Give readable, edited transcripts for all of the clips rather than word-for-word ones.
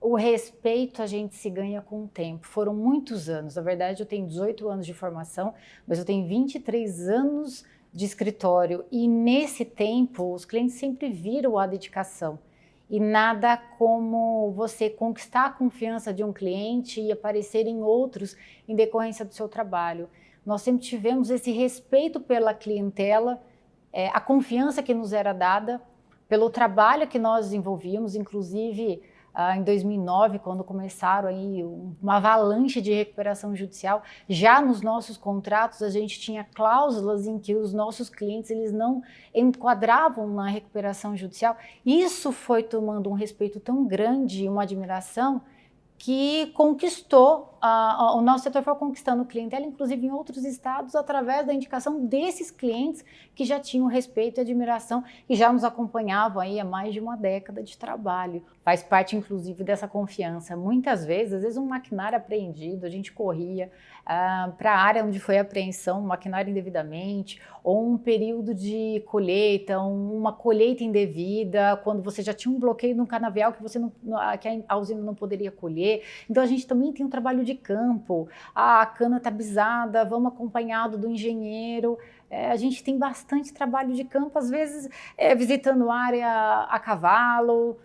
O respeito a gente se ganha com o tempo. Foram muitos anos. Na verdade, eu tenho 18 anos de formação, mas eu tenho 23 anos de escritório. E nesse tempo, os clientes sempre viram a dedicação. E nada como você conquistar a confiança de um cliente e aparecer em outros em decorrência do seu trabalho. Nós sempre tivemos esse respeito pela clientela, a confiança que nos era dada, pelo trabalho que nós desenvolvíamos, inclusive em 2009, quando começaram aí uma avalanche de recuperação judicial, já nos nossos contratos a gente tinha cláusulas em que os nossos clientes eles não enquadravam na recuperação judicial. Isso foi tomando um respeito tão grande e uma admiração que conquistou, o nosso setor foi conquistando clientela, inclusive em outros estados, através da indicação desses clientes que já tinham respeito e admiração e já nos acompanhavam aí há mais de uma década de trabalho. Faz parte, inclusive, dessa confiança. Muitas vezes, às vezes um maquinário apreendido, a gente corria para a área onde foi a apreensão, um maquinário indevidamente, ou um período de colheita, uma colheita indevida, quando você já tinha um bloqueio no canavial que, que a usina não poderia colher. Então a gente também tem um trabalho de campo, a cana está bisada, vamos acompanhado do engenheiro, a gente tem bastante trabalho de campo, às vezes visitando área a cavalo,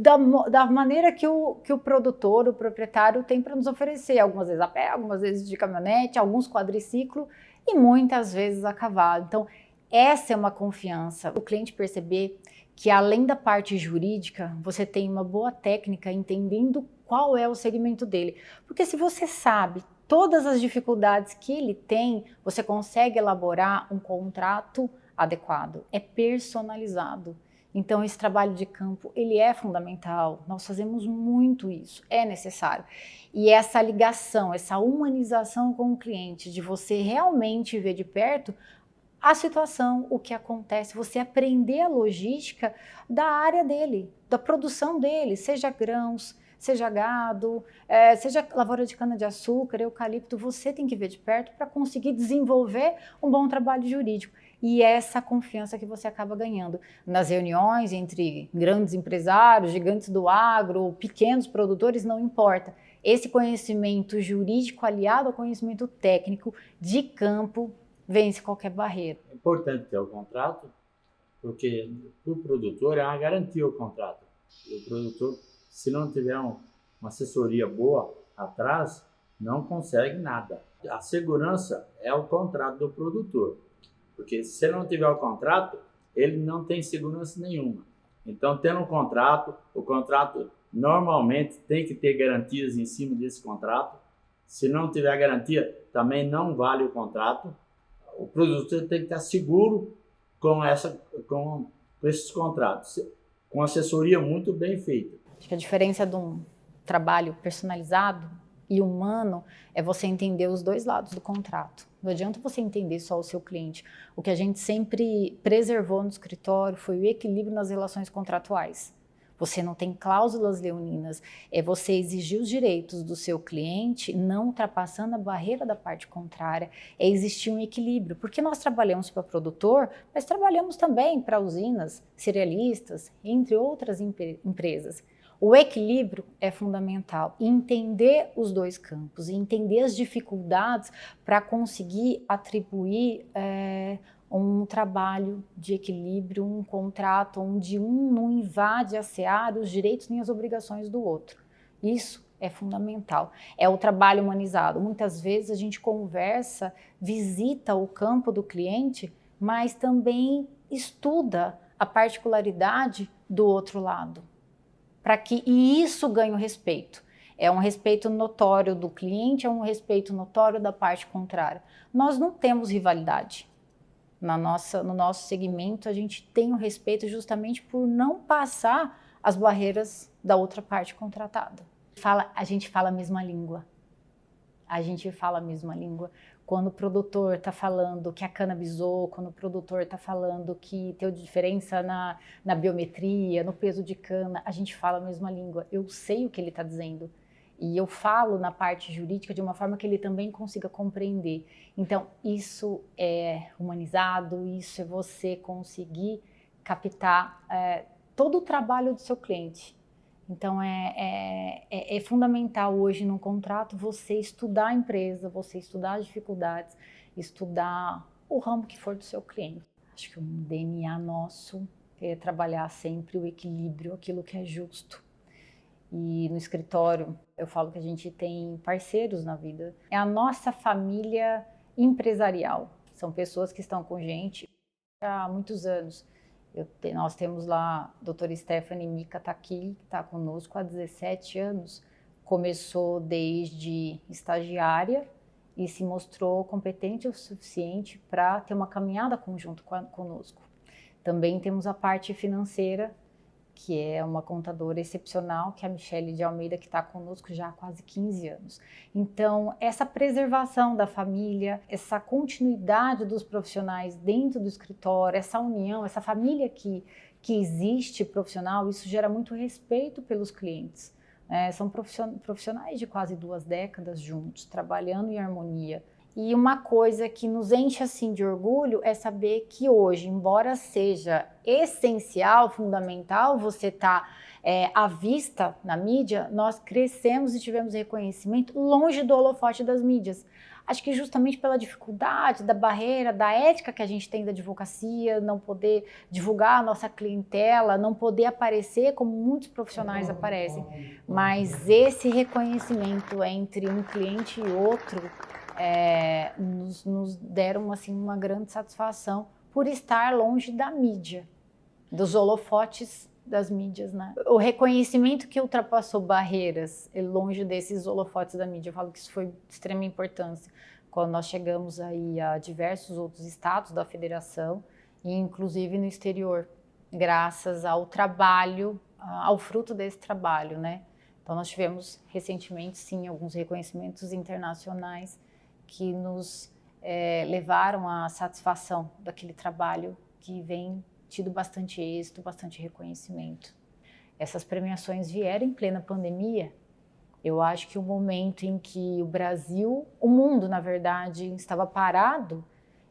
da maneira que o produtor, o proprietário tem para nos oferecer, algumas vezes a pé, algumas vezes de caminhonete, alguns quadriciclo e muitas vezes a cavalo. Então essa é uma confiança, o cliente perceber que além da parte jurídica, você tem uma boa técnica entendendo qual é o segmento dele. Porque se você sabe todas as dificuldades que ele tem, você consegue elaborar um contrato adequado, é personalizado. Então esse trabalho de campo, ele é fundamental, nós fazemos muito isso, é necessário. E essa ligação, essa humanização com o cliente, de você realmente ver de perto a situação, o que acontece, você aprender a logística da área dele, da produção dele, seja grãos, seja gado, seja lavoura de cana-de-açúcar, eucalipto, você tem que ver de perto para conseguir desenvolver um bom trabalho jurídico. E essa confiança que você acaba ganhando nas reuniões entre grandes empresários, gigantes do agro, pequenos produtores, não importa. Esse conhecimento jurídico aliado ao conhecimento técnico de campo vence qualquer barreira. É importante ter o contrato, porque para o produtor é uma garantia o contrato. E o produtor, se não tiver uma assessoria boa atrás, não consegue nada. A segurança é o contrato do produtor, porque se ele não tiver o contrato, ele não tem segurança nenhuma. Então, tendo um contrato, o contrato normalmente tem que ter garantias em cima desse contrato. Se não tiver garantia, também não vale o contrato. O produtor tem que estar seguro com esses contratos, com assessoria muito bem feita. Acho que a diferença de um trabalho personalizado e humano é você entender os dois lados do contrato. Não adianta você entender só o seu cliente. O que a gente sempre preservou no escritório foi o equilíbrio nas relações contratuais. Você não tem cláusulas leoninas, é você exigir os direitos do seu cliente, não ultrapassando a barreira da parte contrária, é existir um equilíbrio, porque nós trabalhamos para produtor, mas trabalhamos também para usinas, cerealistas, entre outras empresas. O equilíbrio é fundamental, entender os dois campos, entender as dificuldades para conseguir atribuir um trabalho de equilíbrio, um contrato onde um não invade a seara, os direitos nem as obrigações do outro. Isso é fundamental. É o trabalho humanizado. Muitas vezes a gente conversa, visita o campo do cliente, mas também estuda a particularidade do outro lado. E isso ganha o respeito. É um respeito notório do cliente, é um respeito notório da parte contrária. Nós não temos rivalidade. No nosso segmento, a gente tem o respeito justamente por não passar as barreiras da outra parte contratada. A gente fala a mesma língua. A gente fala a mesma língua. Quando o produtor está falando que a cana bisou, quando o produtor está falando que tem diferença na biometria, no peso de cana, a gente fala a mesma língua. Eu sei o que ele está dizendo. E eu falo na parte jurídica de uma forma que ele também consiga compreender. Então, isso é humanizado, isso é você conseguir captar todo o trabalho do seu cliente. Então, é fundamental hoje no contrato você estudar a empresa, você estudar as dificuldades, estudar o ramo que for do seu cliente. Acho que um DNA nosso é trabalhar sempre o equilíbrio, aquilo que é justo. E no escritório, eu falo que a gente tem parceiros na vida. É a nossa família empresarial. São pessoas que estão com a gente há muitos anos. Nós temos lá a doutora Stephanie Mica, está aqui, está conosco há 17 anos. Começou desde estagiária e se mostrou competente o suficiente para ter uma caminhada conjunto conosco. Também temos a parte financeira, que é uma contadora excepcional, que é a Michele de Almeida, que está conosco já há quase 15 anos. Então, essa preservação da família, essa continuidade dos profissionais dentro do escritório, essa união, essa família que existe profissional, isso gera muito respeito pelos clientes. São profissionais de quase 2 décadas juntos, trabalhando em harmonia. E uma coisa que nos enche assim de orgulho é saber que hoje, embora seja essencial, fundamental, você estar à vista na mídia, nós crescemos e tivemos reconhecimento longe do holofote das mídias. Acho que justamente pela dificuldade, da barreira, da ética que a gente tem da advocacia, não poder divulgar a nossa clientela, não poder aparecer como muitos profissionais aparecem. Mas esse reconhecimento entre um cliente e outro nos deram assim, uma grande satisfação por estar longe da mídia, dos holofotes das mídias, né? O reconhecimento que ultrapassou barreiras longe desses holofotes da mídia, eu falo que isso foi de extrema importância quando nós chegamos aí a diversos outros estados da federação e inclusive no exterior, graças ao trabalho, ao fruto desse trabalho, né? Então nós tivemos recentemente, sim, alguns reconhecimentos internacionais que nos levaram à satisfação daquele trabalho que vem tido bastante êxito, bastante reconhecimento. Essas premiações vieram em plena pandemia. Eu acho que o momento em que o Brasil, o mundo, na verdade, estava parado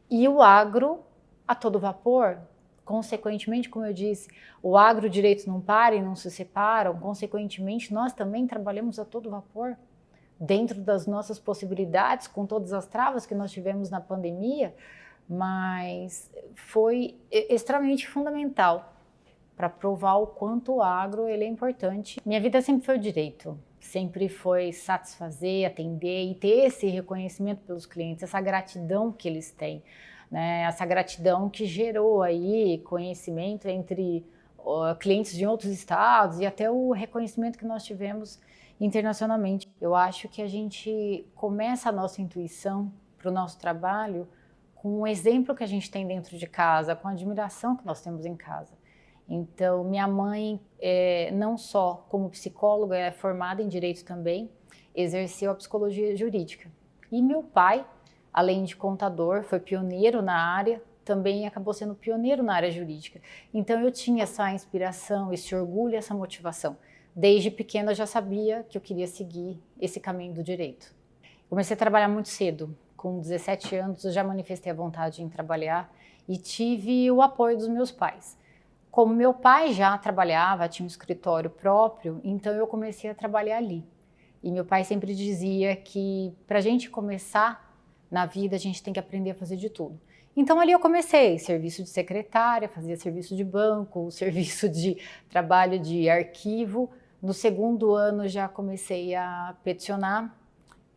e o agro a todo vapor, consequentemente, como eu disse, o agro direitos não param e não se separam, consequentemente, nós também trabalhamos a todo vapor, dentro das nossas possibilidades, com todas as travas que nós tivemos na pandemia, mas foi extremamente fundamental para provar o quanto o agro ele é importante. Minha vida sempre foi o direito, sempre foi satisfazer, atender e ter esse reconhecimento pelos clientes, essa gratidão que eles têm, né? Essa gratidão que gerou aí conhecimento entre clientes de outros estados e até o reconhecimento que nós tivemos internacionalmente. Eu acho que a gente começa a nossa intuição para o nosso trabalho com o exemplo que a gente tem dentro de casa, com a admiração que nós temos em casa. Então, minha mãe, não só como psicóloga, é formada em Direito também, exerceu a psicologia jurídica. E meu pai, além de contador, foi pioneiro na área, também acabou sendo pioneiro na área jurídica. Então, eu tinha essa inspiração, esse orgulho, essa motivação. Desde pequena eu já sabia que eu queria seguir esse caminho do direito. Comecei a trabalhar muito cedo. Com 17 anos eu já manifestei a vontade em trabalhar e tive o apoio dos meus pais. Como meu pai já trabalhava, tinha um escritório próprio, então eu comecei a trabalhar ali. E meu pai sempre dizia que para a gente começar na vida a gente tem que aprender a fazer de tudo. Então ali eu comecei, serviço de secretária, fazia serviço de banco, serviço de trabalho de arquivo. No segundo ano já comecei a peticionar,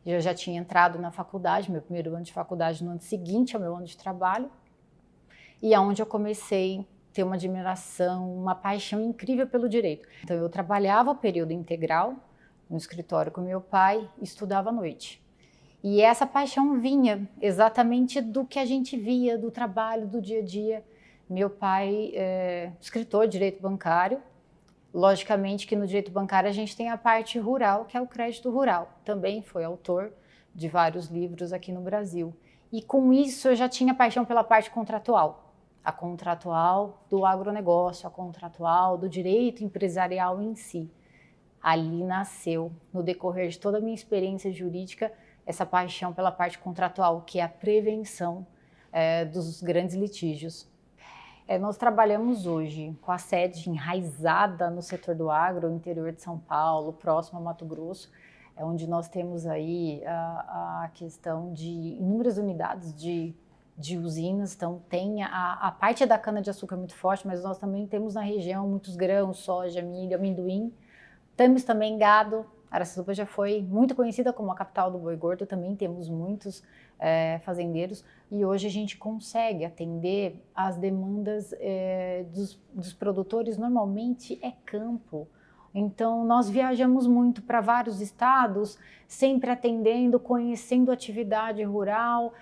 eu já tinha entrado na faculdade, meu primeiro ano de faculdade no ano seguinte ao meu ano de trabalho, e aonde eu comecei a ter uma admiração, uma paixão incrível pelo direito. Então eu trabalhava o período integral no escritório com meu pai e estudava à noite. E essa paixão vinha exatamente do que a gente via, do trabalho, do dia a dia. Meu pai é escritor de direito bancário. Logicamente que no direito bancário a gente tem a parte rural, que é o crédito rural. Também foi autor de vários livros aqui no Brasil. E com isso eu já tinha paixão pela parte contratual. A contratual do agronegócio, a contratual do direito empresarial em si. Ali nasceu, no decorrer de toda a minha experiência jurídica, essa paixão pela parte contratual, que é a prevenção dos grandes litígios. Nós trabalhamos hoje com a sede enraizada no setor do agro, interior de São Paulo, próximo a Mato Grosso, onde nós temos aí a questão de inúmeras unidades de usinas. Então tem a parte da cana-de-açúcar muito forte, mas nós também temos na região muitos grãos, soja, milho, amendoim. Temos também gado. Araçatuba já foi muito conhecida como a capital do boi gordo, também temos muitos fazendeiros, e hoje a gente consegue atender as demandas dos produtores. Normalmente é campo. Então, nós viajamos muito para vários estados, sempre atendendo, conhecendo a atividade rural.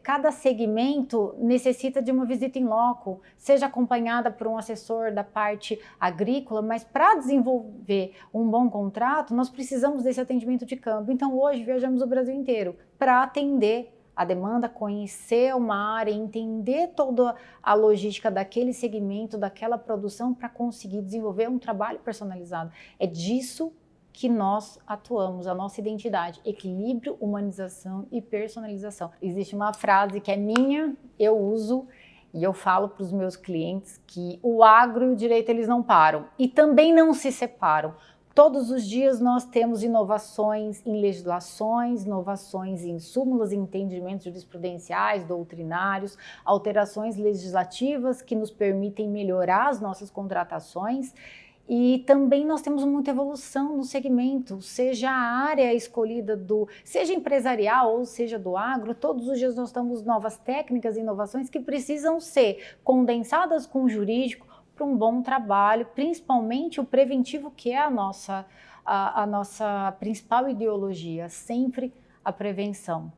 Cada segmento necessita de uma visita em loco, seja acompanhada por um assessor da parte agrícola, mas para desenvolver um bom contrato, nós precisamos desse atendimento de campo. Então, hoje, viajamos o Brasil inteiro para atender a demanda, conhecer uma área, entender toda a logística daquele segmento, daquela produção, para conseguir desenvolver um trabalho personalizado. É disso que nós atuamos, a nossa identidade: equilíbrio, humanização e personalização. Existe uma frase que é minha, eu uso e eu falo para os meus clientes que o agro e o direito, eles não param e também não se separam. Todos os dias nós temos inovações em legislações, inovações em súmulas e entendimentos jurisprudenciais, doutrinários, alterações legislativas que nos permitem melhorar as nossas contratações. E também nós temos muita evolução no segmento, seja a área escolhida seja empresarial ou seja do agro. Todos os dias nós temos novas técnicas e inovações que precisam ser condensadas com o jurídico para um bom trabalho, principalmente o preventivo, que é a nossa principal ideologia, sempre a prevenção.